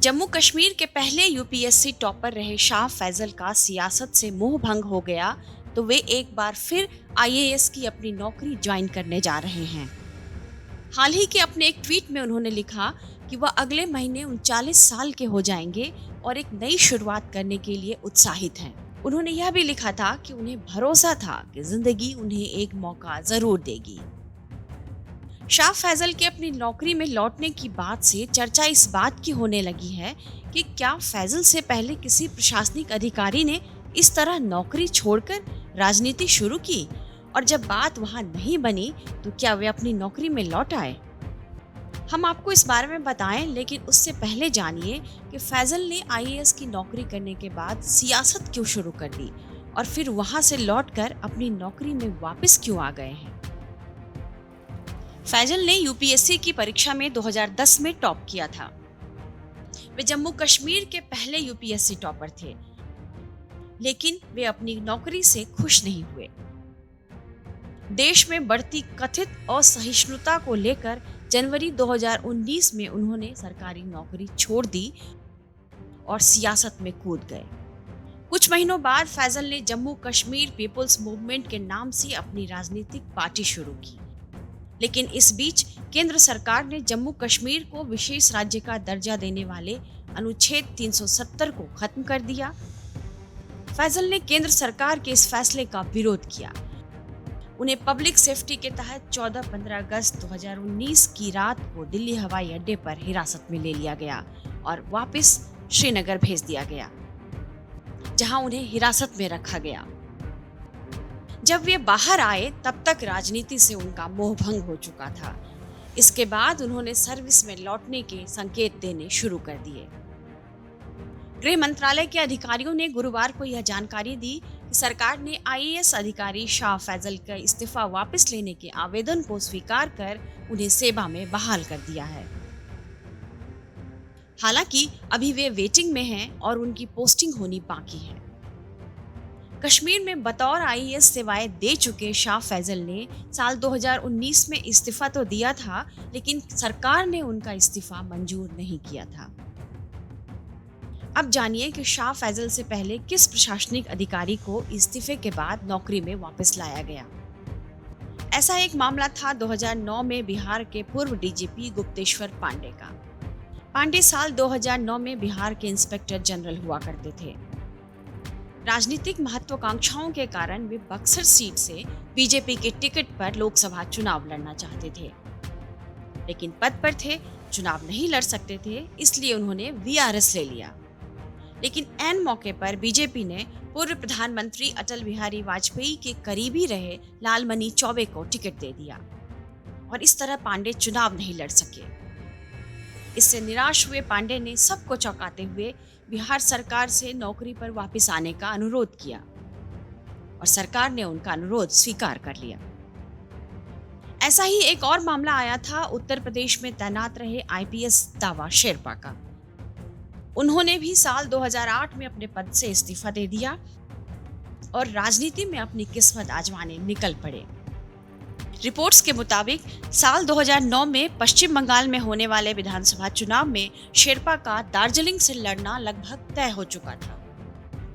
जम्मू कश्मीर के पहले UPSC topper रहे शाह फैजल का सियासत से मोह भंग हो गया तो वे एक बार फिर आईएएस की अपनी नौकरी ज्वाइन करने जा रहे हैं। हाल ही के अपने एक ट्वीट में उन्होंने लिखा कि वह अगले महीने 39 साल के हो जाएंगे और एक नई शुरुआत करने के लिए उत्साहित हैं। उन्होंने यह भी लिखा था कि उन्हें भरोसा था कि जिंदगी उन्हें एक मौका जरूर देगी। शाह फैजल के अपनी नौकरी में लौटने की बात से चर्चा इस बात की होने लगी है कि क्या फैजल से पहले किसी प्रशासनिक अधिकारी ने इस तरह नौकरी छोड़कर राजनीति शुरू की, और जब बात वहां नहीं बनी तो क्या वे अपनी नौकरी में लौट आए। हम आपको इस बारे में बताएं, लेकिन उससे पहले जानिए कि फैजल ने आईएएस की नौकरी करने के बाद सियासत क्यों शुरू कर दी और फिर वहां से लौटकर अपनी नौकरी में वापस क्यों आ गए हैं। फैजल ने यूपीएससी की परीक्षा में 2010 में टॉप किया था। वे जम्मू कश्मीर के पहले यूपीएससी टॉपर थे, लेकिन वे अपनी नौकरी से खुश नहीं हुए। देश में बढ़ती कथित असहिष्णुता को लेकर जनवरी 2019 में उन्होंने सरकारी नौकरी छोड़ दी और सियासत में कूद गए। कुछ महीनों बाद फैजल ने जम्मू कश्मीर पीपुल्स मूवमेंट के नाम से अपनी राजनीतिक पार्टी शुरू की, लेकिन इस बीच केंद्र सरकार ने जम्मू कश्मीर को विशेष राज्य का दर्जा देने वाले अनुच्छेद 370 को खत्म कर दिया। फैजल ने केंद्र सरकार के इस फैसले का विरोध किया। उन्हें पब्लिक सेफ्टी के तहत 14-15 अगस्त 2019 की रात को दिल्ली हवाई अड्डे पर हिरासत में ले लिया गया और वापस श्रीनगर भेज दिया गया, जहां उन्हें हिरासत में रखा गया। जब वे बाहर आए तब तक राजनीति से उनका मोह भंग हो चुका था। इसके बाद उन्होंने सर्विस में लौटने के संकेत देने शुरू कर दिए। गृह मंत्रालय के अधिकारियों ने गुरुवार को यह जानकारी दी कि सरकार ने आईएएस अधिकारी शाह फैजल का इस्तीफा वापस लेने के आवेदन को स्वीकार कर उन्हें सेवा में बहाल कर दिया है। हालांकि अभी वे वेटिंग में हैं और उनकी पोस्टिंग होनी बाकी है। कश्मीर में बतौर आईएएस सेवाएं दे चुके शाह फैजल ने साल 2019 में इस्तीफा तो दिया था, लेकिन सरकार ने उनका इस्तीफा मंजूर नहीं किया था। अब जानिए कि शाह फैजल से पहले किस प्रशासनिक अधिकारी को इस्तीफे के बाद नौकरी में वापस लाया गया। ऐसा एक मामला था 2009 में बिहार के पूर्व डीजीपी गुप्तेश्वर पांडे का। पांडे साल 2009 में बिहार के इंस्पेक्टर जनरल हुआ करते थे। राजनीतिक महत्वाकांक्षाओं के कारण वे बक्सर सीट से बीजेपी के टिकट पर लोकसभा चुनाव लड़ना चाहते थे, लेकिन पद पर थे, चुनाव नहीं लड़ सकते थे, इसलिए उन्होंने वीआरएस ले लिया। लेकिन ऐन मौके पर बीजेपी ने पूर्व प्रधानमंत्री अटल बिहारी वाजपेयी के करीबी रहे लालमणि चौबे को टिकट दे दिया और इस तरह पांडे चुनाव नहीं लड़ सके। इससे निराश हुए पांडे ने सबको चौंकाते हुए बिहार सरकार से नौकरी पर वापस आने का अनुरोध किया और सरकार ने उनका अनुरोध स्वीकार कर लिया। ऐसा ही एक और मामला आया था उत्तर प्रदेश में तैनात रहे आईपीएस दावा शेरपा का। उन्होंने भी साल 2008 में अपने पद से इस्तीफा दे दिया और राजनीति में अपनी किस्मत आजमाने निकल पड़े। रिपोर्ट्स के मुताबिक साल 2009 में पश्चिम बंगाल में होने वाले विधानसभा चुनाव में शेरपा का दार्जिलिंग से लड़ना लगभग तय हो चुका था,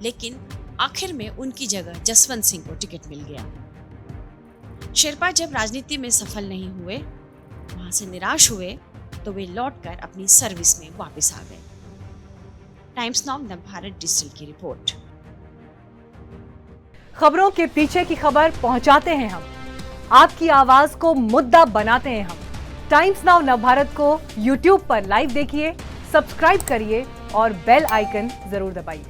लेकिन आखिर में उनकी जगह जसवंत सिंह को टिकट मिल गया। शेरपा जब राजनीति में सफल नहीं हुए, वहां से निराश हुए, तो वे लौटकर अपनी सर्विस में वापस आ गए। टाइम्स नाउ नवभारत डिजिटल की रिपोर्ट। खबरों के पीछे की खबर पहुंचाते हैं हम, आपकी आवाज को मुद्दा बनाते हैं हम। टाइम्स नाउ नवभारत को YouTube पर लाइव देखिए, सब्सक्राइब करिए और बेल आइकन जरूर दबाइए।